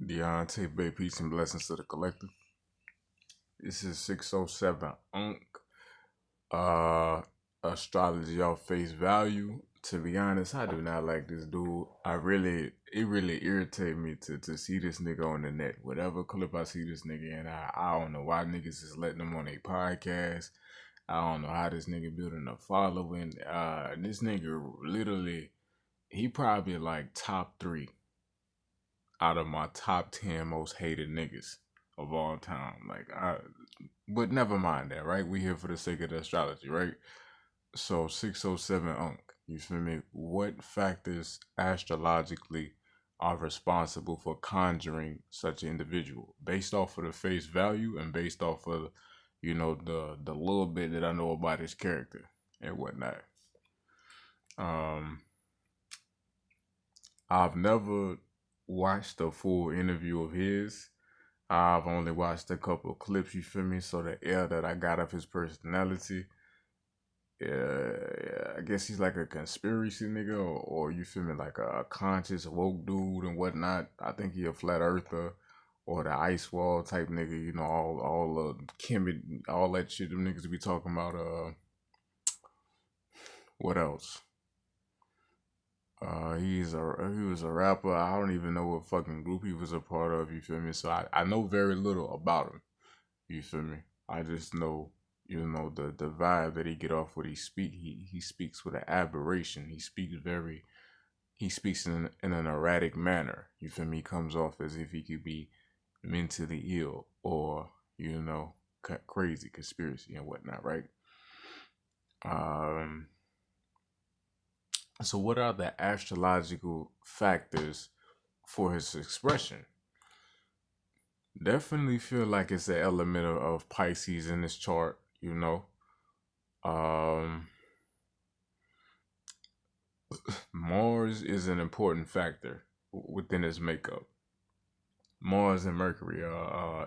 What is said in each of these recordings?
Deontay Bay, peace and blessings to the collective. This is 607 Unk. Uh Astrology off face value. To be honest, I do not like this dude. It really irritates me to see this nigga on the net. Whatever clip I see this nigga in, I don't know why niggas is letting him on a podcast. I don't know how this nigga building a following. This nigga literally, he probably like top three out of my top 10 most hated niggas of all time. But never mind that, right? We here for the sake of the astrology, right? So 607 Unk, you feel me? What factors astrologically are responsible for conjuring such an individual based off of the face value and based off of, the little bit that I know about his character and whatnot. Um, I've never watched a full interview of his. I've only watched a couple of clips, you feel me? So the air that I got of his personality, yeah, I guess he's like a conspiracy nigga, or you feel me, like a conscious woke dude and whatnot. I think he a flat earther or the ice wall type nigga. You know, all Kemet, all that shit. Them niggas be talking about. What else? He was a rapper. I don't even know what fucking group he was a part of. You feel me? So I know very little about him. You feel me? I just know, the vibe that he get off what he speaks with an aberration. He speaks in an erratic manner. You feel me? He comes off as if he could be mentally ill or, crazy conspiracy and whatnot, right? Um so what are the astrological factors for his expression? Definitely feel like it's an element of Pisces in this chart, you know. Um, Mars is an important factor within his makeup. Mars and Mercury,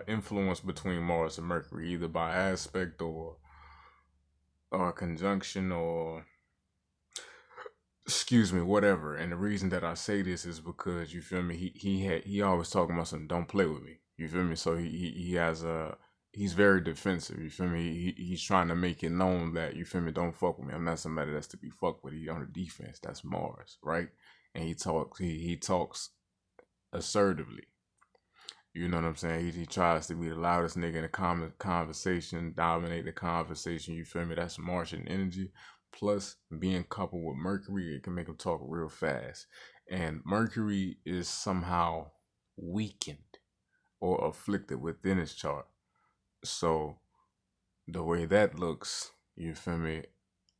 influence between Mars and Mercury, either by aspect or conjunction or excuse me, whatever. And the reason that I say this is because you feel me. He always talking about something. Don't play with me. You feel me. So he has a he's very defensive. You feel me. He's trying to make it known that you feel me. Don't fuck with me. I'm not somebody that's to be fucked with. He on the defense. That's Mars, right? And he talks assertively. You know what I'm saying? He tries to be the loudest nigga in the conversation, dominate the conversation. You feel me? That's Martian energy. Plus, being coupled with Mercury, it can make him talk real fast. And Mercury is somehow weakened or afflicted within his chart. So, the way that looks, you feel me?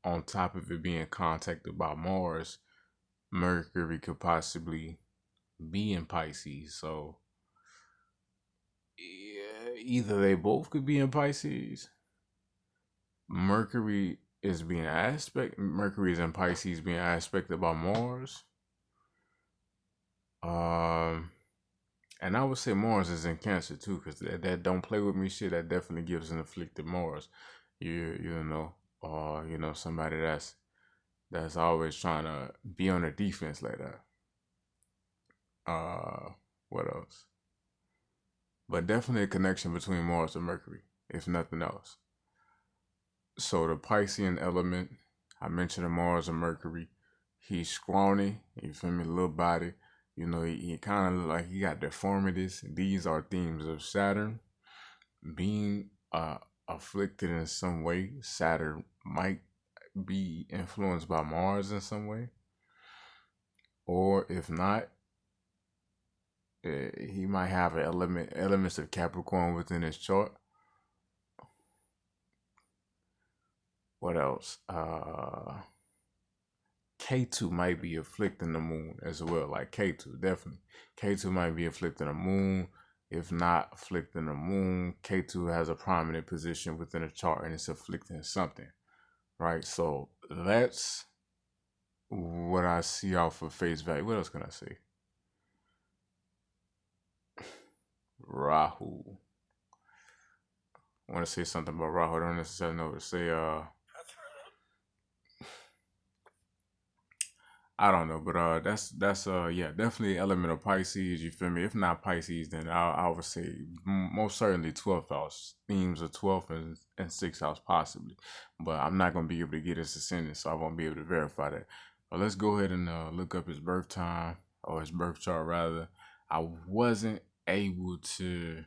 On top of it being contacted by Mars, Mercury could possibly be in Pisces. So, yeah, either they both could be in Pisces. Mercury is in Pisces being aspected by Mars. Um and I would say Mars is in Cancer too, because that don't play with me shit, that definitely gives an afflicted Mars. Somebody that's always trying to be on the defense like that. What else? But definitely a connection between Mars and Mercury, if nothing else. So the Piscean element, I mentioned the Mars and Mercury. He's scrawny, you feel me, little body. He kind of look like he got deformities. These are themes of Saturn being afflicted in some way. Saturn might be influenced by Mars in some way, or if not, he might have elements of Capricorn within his chart. What else? K2 might be afflicting the moon as well. Like K2, definitely. K2 might be afflicting the moon. If not afflicting the moon, K2 has a prominent position within the chart and it's afflicting something. Right? So that's what I see off of face value. What else can I say? Rahu. I want to say something about Rahu. I don't necessarily know what to say. I don't know, but that's yeah, definitely element of Pisces. You feel me? If not Pisces, then I would say most certainly 12th house themes of 12th and 6th house possibly, but I'm not gonna be able to get his ascendant, so I won't be able to verify that. But let's go ahead and look up his birth time or his birth chart rather. I wasn't able to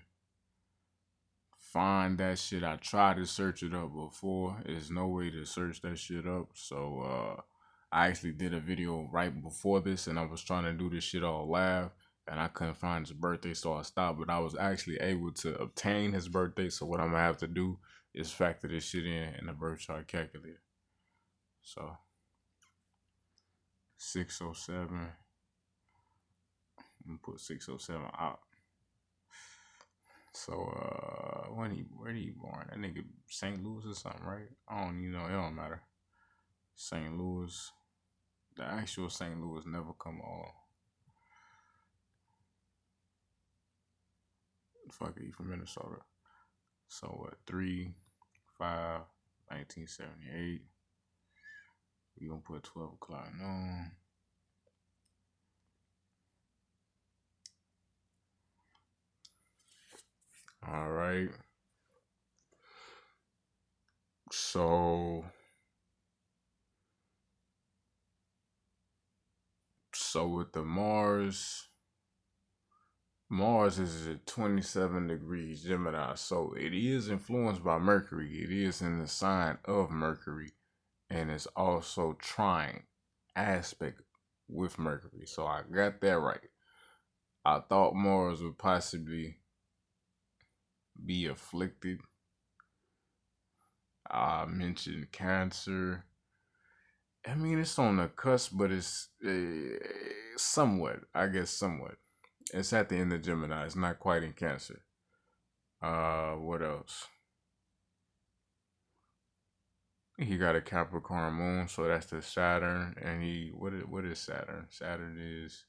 find that shit. I tried to search it up before. There's no way to search that shit up. So I actually did a video right before this and I was trying to do this shit all live and I couldn't find his birthday, so I stopped. But I was actually able to obtain his birthday. So what I'm gonna have to do is factor this shit in the birth chart calculator. So 607. I'm gonna put 607 out. So where he born? That nigga St. Louis or something, right? I don't even know, it don't matter. St. Louis. The actual St. Louis never come on. Fuck it, he from Minnesota. So what, 3, 5, 1978. We gonna put 12 o'clock noon. All right. So with the Mars is at 27 degrees Gemini, so it is influenced by Mercury. It is in the sign of Mercury, and it's also trine aspect with Mercury. So I got that right. I thought Mars would possibly be afflicted. I mentioned Cancer. I mean, it's on the cusp, but it's somewhat, I guess, somewhat. It's at the end of Gemini. It's not quite in Cancer. What else? He got a Capricorn moon, so that's the Saturn. And what is Saturn? Saturn is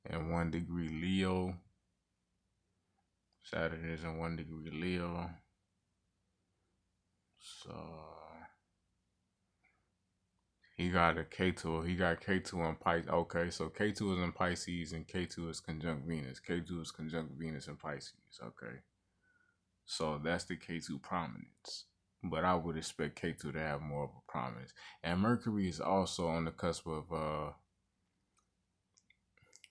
in 1 degree Leo. Saturn is in 1 degree Leo. So he got a K2. He got K2 in Pisces. Okay, so K2 is in Pisces and K2 is conjunct Venus. K2 is conjunct Venus in Pisces. Okay. So that's the K2 prominence. But I would expect K2 to have more of a prominence. And Mercury is also on the cusp of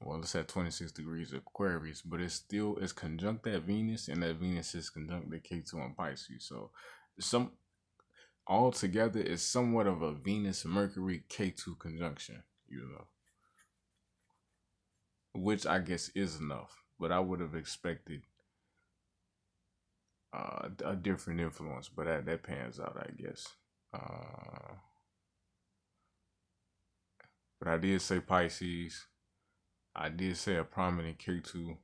well, it's at 26 degrees Aquarius, but it's conjunct that Venus, and that Venus is conjunct the K2 in Pisces. So some altogether is somewhat of a Venus Mercury K2 conjunction, which I guess is enough. But I would have expected a different influence, but that pans out, I guess. But I did say Pisces. I did say a prominent K2,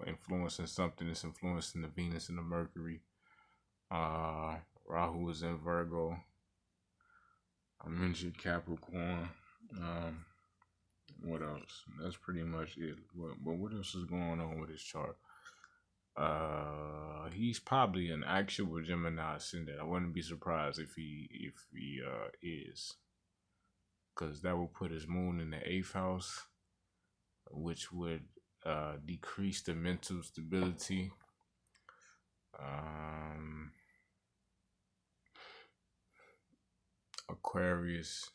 influencing something that's influencing the Venus and the Mercury. Rahu is in Virgo. I mentioned Capricorn. What else? That's pretty much it. But what else is going on with his chart? He's probably an actual Gemini ascendant. I wouldn't be surprised if he is, because that would put his moon in the 8th house, which would decrease the mental stability. Aquarius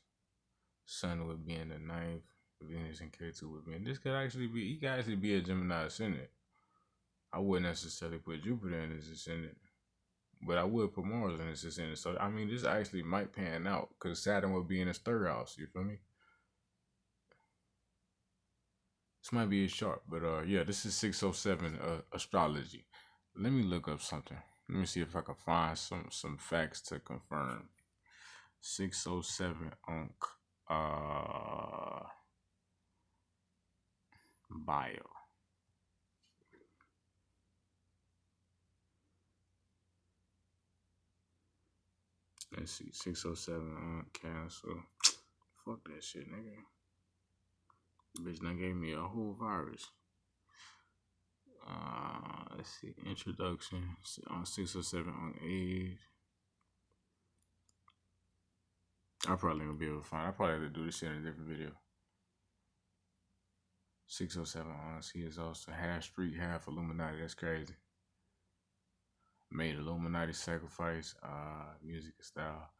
Sun would be in the 9th. Venus and K2 would be in. This could actually be. He could actually be a Gemini ascendant. I wouldn't necessarily put Jupiter in his ascendant, but I would put Mars in his ascendant. So I mean, this actually might pan out because Saturn would be in his 3rd house. You feel me? This might be a chart, but yeah, this is 607 astrology. Let me look up something. Let me see if I can find some facts to confirm. 607 bio. Let's see, 607 cancel. Fuck that shit, nigga. Bitch now gave me a whole virus. Let's see, introduction on 607 on age. I probably ain't gonna be able to find. I probably have to do this shit in a different video. 607 Unks. He is also half street, half Illuminati. That's crazy. Made Illuminati sacrifice, music and style.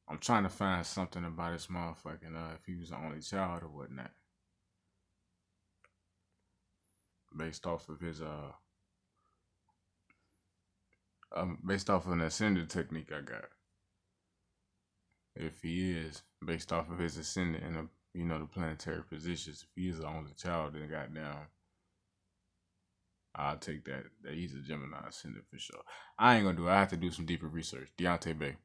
I'm trying to find something about this motherfucking if he was the only child or whatnot. Based off of his based off of an ascendant technique I got. If he is, based off of his ascendant and the planetary positions, if he is the only child, then goddamn, I'll take that he's a Gemini ascendant for sure. I ain't gonna do it. I have to do some deeper research. Deontay Bay.